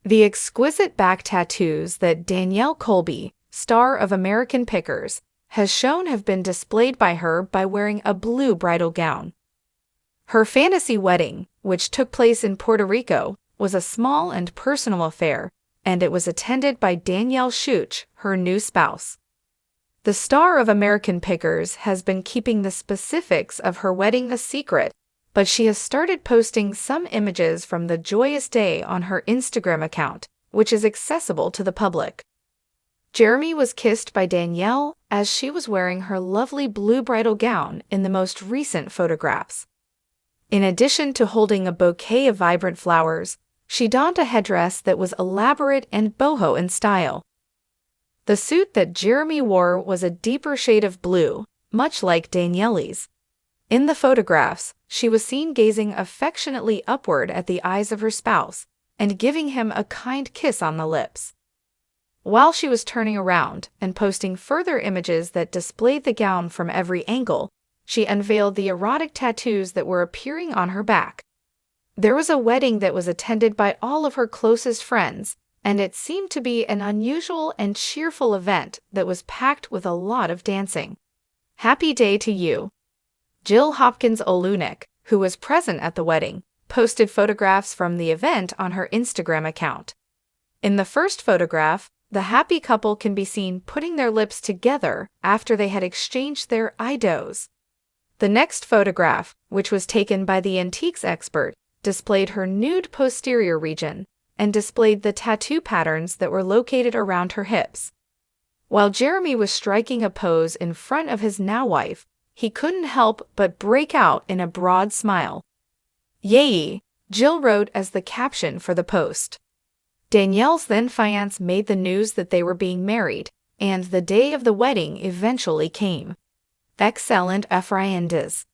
The exquisite back tattoos that Danielle Colby, star of American Pickers, has shown have been displayed by her by wearing a blue bridal gown. Her fantasy wedding, which took place in Puerto Rico, was a small and personal affair, and it was attended by Danielle Schuch, her new spouse. The star of American Pickers has been keeping the specifics of her wedding a secret, but she has started posting some images from the joyous day on her Instagram account, which is accessible to the public. Jeremy was kissed by Danielle as she was wearing her lovely blue bridal gown in the most recent photographs. In addition to holding a bouquet of vibrant flowers, she donned a headdress that was elaborate and boho in style. The suit that Jeremy wore was a deeper shade of blue, much like Danielle's. In the photographs, she was seen gazing affectionately upward at the eyes of her spouse and giving him a kind kiss on the lips. While she was turning around and posting further images that displayed the gown from every angle, she unveiled the erotic tattoos that were appearing on her back. There was a wedding that was attended by all of her closest friends, and it seemed to be an unusual and cheerful event that was packed with a lot of dancing. Happy day to you. Jill Hopkins-Olunik, who was present at the wedding, posted photographs from the event on her Instagram account. In the first photograph, the happy couple can be seen putting their lips together after they had exchanged their idos. The next photograph, which was taken by the antiques expert, displayed her nude posterior region and displayed the tattoo patterns that were located around her hips. While Jeremy was striking a pose in front of his now-wife, he couldn't help but break out in a broad smile. "Yay," Jill wrote as the caption for the post. Danielle's then-fiancé made the news that they were being married, and the day of the wedding eventually came. Excellent Efraindis.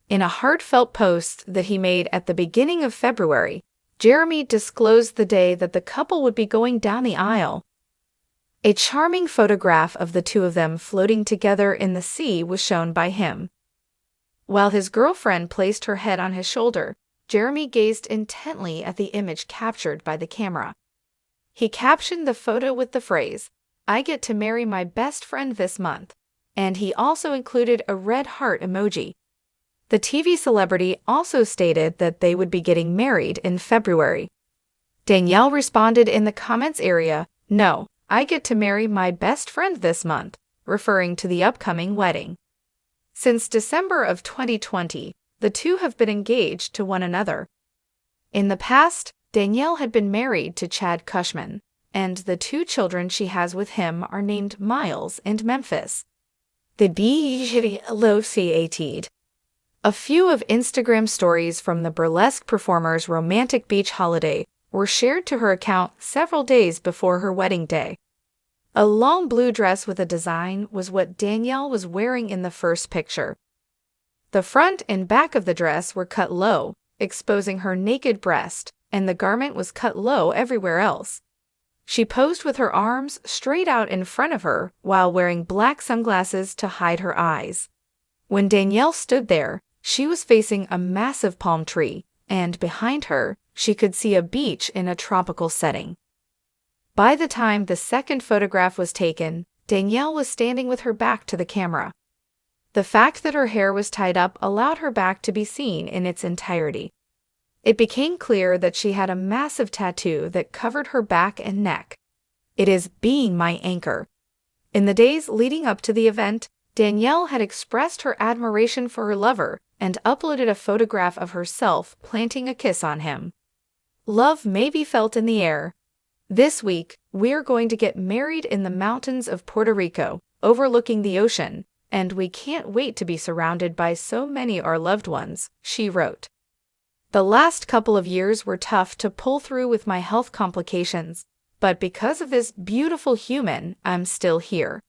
In a heartfelt post that he made at the beginning of February, Jeremy disclosed the day that the couple would be going down the aisle. A charming photograph of the two of them floating together in the sea was shown by him. While his girlfriend placed her head on his shoulder, Jeremy gazed intently at the image captured by the camera. He captioned the photo with the phrase, "I get to marry my best friend this month," and he also included a red heart emoji. The TV celebrity also stated that they would be getting married in February. Danielle responded in the comments area, "No, I get to marry my best friend this month," referring to the upcoming wedding. Since December of 2020, the two have been engaged to one another. In the past, Danielle had been married to Chad Cushman, and the two children she has with him are named Miles and Memphis. A few of Instagram stories from the burlesque performer's romantic beach holiday were shared to her account several days before her wedding day. A long blue dress with a design was what Danielle was wearing in the first picture. The front and back of the dress were cut low, exposing her naked breast, and the garment was cut low everywhere else. She posed with her arms straight out in front of her while wearing black sunglasses to hide her eyes. When Danielle stood there, she was facing a massive palm tree, and behind her, she could see a beach in a tropical setting. By the time the second photograph was taken, Danielle was standing with her back to the camera. The fact that her hair was tied up allowed her back to be seen in its entirety. It became clear that she had a massive tattoo that covered her back and neck. "It is being my anchor." In the days leading up to the event, Danielle had expressed her admiration for her lover and uploaded a photograph of herself planting a kiss on him. Love may be felt in the air. This week, we're going to get married in the mountains of Puerto Rico, overlooking the ocean, and we can't wait to be surrounded by so many our loved ones, she wrote. The last couple of years were tough to pull through with my health complications, but because of this beautiful human, I'm still here.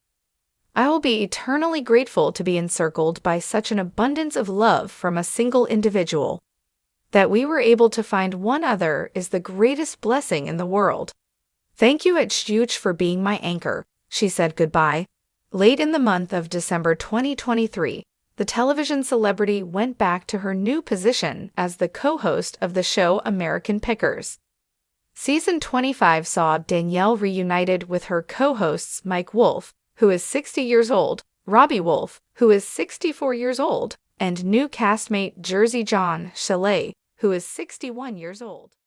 I will be eternally grateful to be encircled by such an abundance of love from a single individual. That we were able to find one other is the greatest blessing in the world. Thank you at Schuch for being my anchor, she said goodbye. Late in the month of December 2023, the television celebrity went back to her new position as the co-host of the show American Pickers. Season 25 saw Danielle reunited with her co-hosts Mike Wolf, who is 60 years old, Robbie Wolf, who is 64 years old, and new castmate Jersey John Chalet, who is 61 years old.